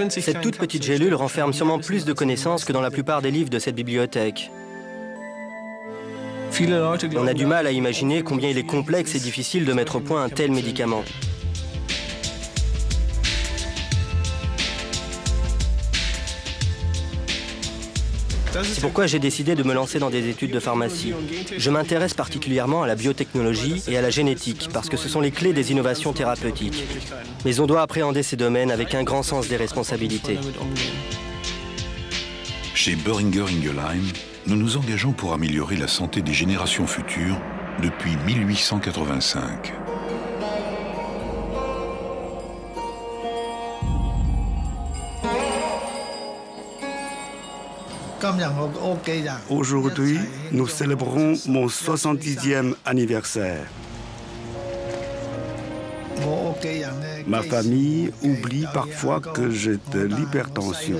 Cette toute petite gélule renferme sûrement plus de connaissances que dans la plupart des livres de cette bibliothèque. On a du mal à imaginer combien il est complexe et difficile de mettre au point un tel médicament. C'est pourquoi j'ai décidé de me lancer dans des études de pharmacie. Je m'intéresse particulièrement à la biotechnologie et à la génétique, parce que ce sont les clés des innovations thérapeutiques. Mais on doit appréhender ces domaines avec un grand sens des responsabilités. Chez Boehringer Ingelheim, nous nous engageons pour améliorer la santé des générations futures depuis 1885. Aujourd'hui, nous célébrons mon 70e anniversaire. Ma famille oublie parfois que j'ai de l'hypertension.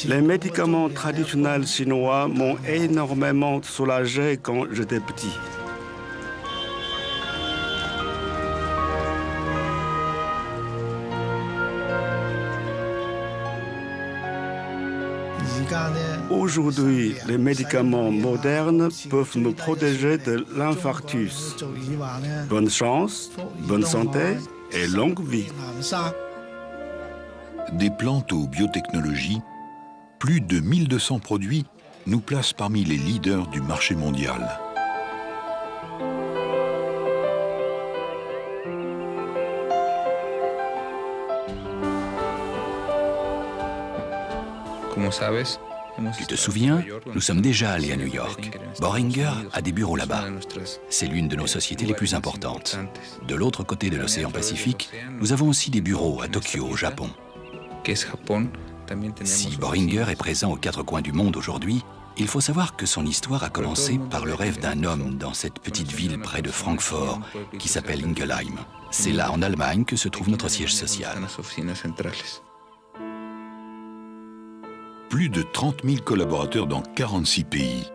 Les médicaments traditionnels chinois m'ont énormément soulagé quand j'étais petit. Aujourd'hui, les médicaments modernes peuvent me protéger de l'infarctus. Bonne chance, bonne santé et longue vie. Des plantes aux biotechnologies, plus de 1200 produits nous placent parmi les leaders du marché mondial. Tu te souviens, nous sommes déjà allés à New York. Boehringer a des bureaux là-bas. C'est l'une de nos sociétés les plus importantes. De l'autre côté de l'océan Pacifique, nous avons aussi des bureaux à Tokyo, au Japon. Si Boehringer est présent aux quatre coins du monde aujourd'hui, il faut savoir que son histoire a commencé par le rêve d'un homme dans cette petite ville près de Francfort qui s'appelle Ingelheim. C'est là, en Allemagne, que se trouve notre siège social. Plus de 30 000 collaborateurs dans 46 pays.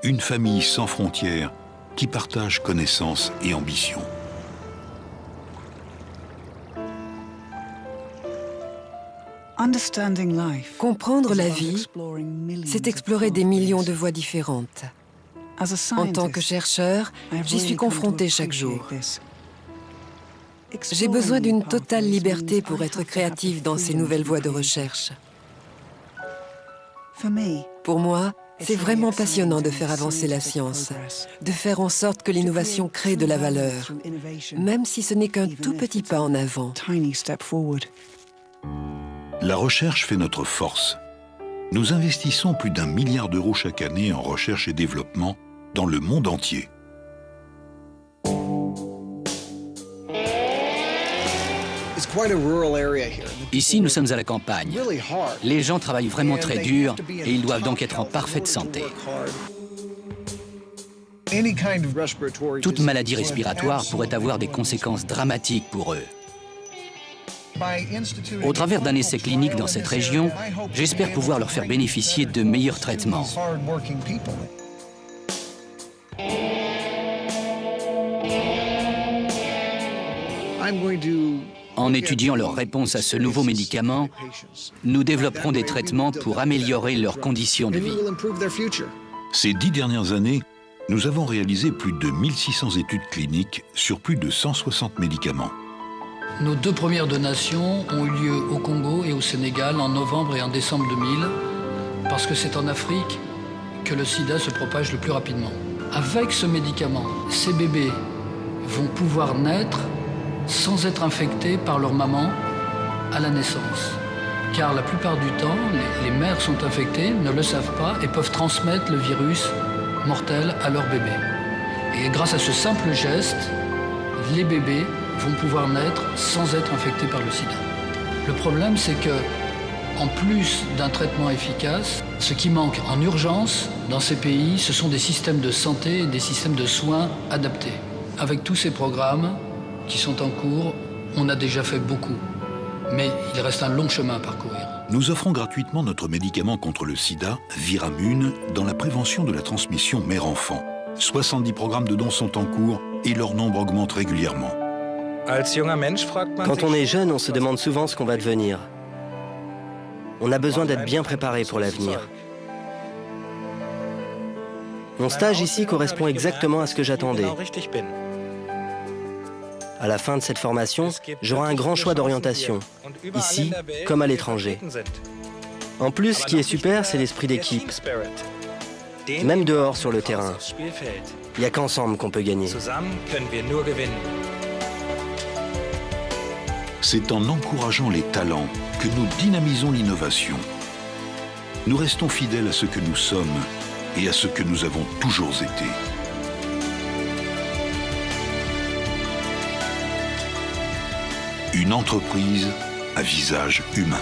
Une famille sans frontières qui partage connaissances et ambitions. Comprendre la vie, c'est explorer des millions de voies différentes. En tant que chercheur, j'y suis confrontée chaque jour. J'ai besoin d'une totale liberté pour être créative dans ces nouvelles voies de recherche. Pour moi, c'est vraiment passionnant de faire avancer la science, de faire en sorte que l'innovation crée de la valeur, même si ce n'est qu'un tout petit pas en avant. La recherche fait notre force. Nous investissons plus d'1 milliard d'euros chaque année en recherche et développement dans le monde entier. Ici, nous sommes à la campagne. Les gens travaillent vraiment très dur et ils doivent donc être en parfaite santé. Toute maladie respiratoire pourrait avoir des conséquences dramatiques pour eux. Au travers d'un essai clinique dans cette région, j'espère pouvoir leur faire bénéficier de meilleurs traitements. En étudiant leur réponse à ce nouveau médicament, nous développerons des traitements pour améliorer leurs conditions de vie. Ces 10 dernières années, nous avons réalisé plus de 1600 études cliniques sur plus de 160 médicaments. Nos 2 premières donations ont eu lieu au Congo et au Sénégal en novembre et en décembre 2000, parce que c'est en Afrique que le sida se propage le plus rapidement. Avec ce médicament, ces bébés vont pouvoir naître sans être infectés par leur maman à la naissance. Car la plupart du temps, les mères sont infectées, ne le savent pas et peuvent transmettre le virus mortel à leur bébé. Et grâce à ce simple geste, les bébés vont pouvoir naître sans être infectés par le sida. Le problème, c'est que, en plus d'un traitement efficace, ce qui manque en urgence dans ces pays, ce sont des systèmes de santé et des systèmes de soins adaptés. Avec tous ces programmes qui sont en cours, on a déjà fait beaucoup. Mais il reste un long chemin à parcourir. Nous offrons gratuitement notre médicament contre le sida, Viramune, dans la prévention de la transmission mère-enfant. 70 programmes de dons sont en cours et leur nombre augmente régulièrement. Quand on est jeune, on se demande souvent ce qu'on va devenir. On a besoin d'être bien préparé pour l'avenir. Mon stage ici correspond exactement à ce que j'attendais. À la fin de cette formation, j'aurai un grand choix d'orientation, ici comme à l'étranger. En plus, ce qui est super, c'est l'esprit d'équipe. Même dehors sur le terrain, il n'y a qu'ensemble qu'on peut gagner. C'est en encourageant les talents que nous dynamisons l'innovation. Nous restons fidèles à ce que nous sommes et à ce que nous avons toujours été. Une entreprise à visage humain.